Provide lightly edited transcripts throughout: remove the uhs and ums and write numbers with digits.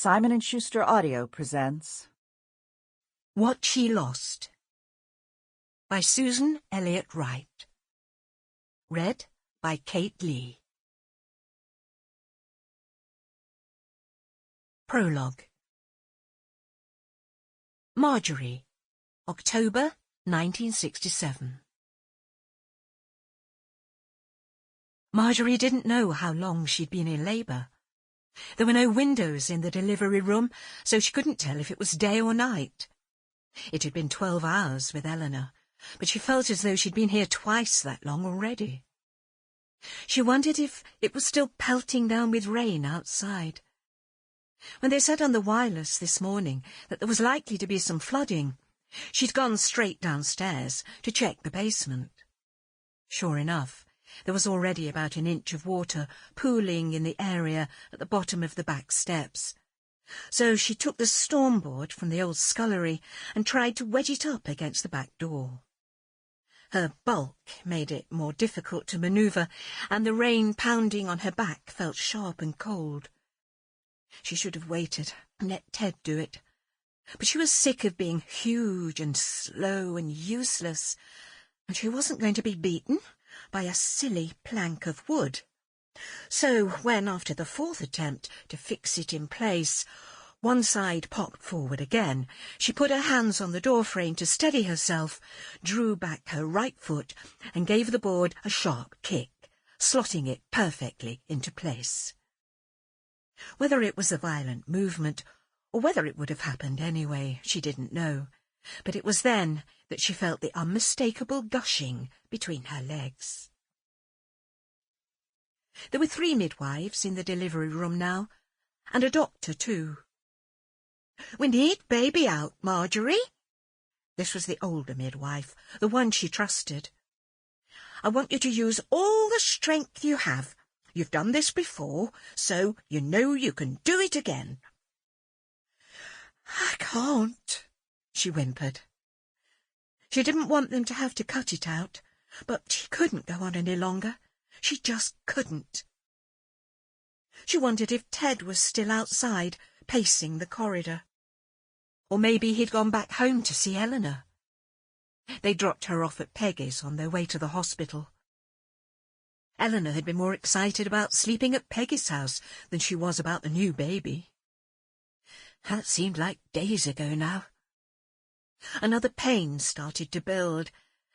Simon & Schuster Audio presents What She Lost by Susan Elliot Wright. Read by Kate Lee. Prologue. Marjorie, October 1967. Marjorie didn't know how long she'd been in labour. There were no windows in the delivery room, so she couldn't tell if it was day or night. It had been 12 hours with Eleanor, but she felt as though she'd been here twice that long already. She wondered if it was still pelting down with rain outside. When they said on the wireless this morning that there was likely to be some flooding, she'd gone straight downstairs to check the basement. Sure enough, there was already about an inch of water pooling in the area at the bottom of the back steps. So she took the stormboard from the old scullery and tried to wedge it up against the back door. Her bulk made it more difficult to manoeuvre, and the rain pounding on her back felt sharp and cold. She should have waited and let Ted do it. But she was sick of being huge and slow and useless, and she wasn't going to be beaten by a silly plank of wood. So when, after the fourth attempt to fix it in place, one side popped forward again, she put her hands on the doorframe to steady herself, drew back her right foot, and gave the board a sharp kick, slotting it perfectly into place. Whether it was a violent movement, or whether it would have happened anyway, she didn't know, but it was then that she felt the unmistakable gushing between her legs. There were 3 midwives in the delivery room now, and a doctor too. "We need baby out, Marjorie." This was the older midwife, the one she trusted. "I want you to use all the strength you have. You've done this before, so you know you can do it again." "I can't," she whimpered. She didn't want them to have to cut it out, but she couldn't go on any longer. She just couldn't. She wondered if Ted was still outside, pacing the corridor. Or maybe he'd gone back home to see Eleanor. They dropped her off at Peggy's on their way to the hospital. Eleanor had been more excited about sleeping at Peggy's house than she was about the new baby. That seemed like days ago now. Another pain started to build,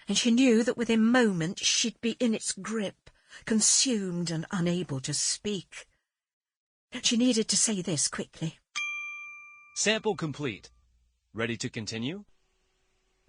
and she knew that within moments she'd be in its grip, consumed and unable to speak. She needed to say this quickly. Sample complete. Ready to continue?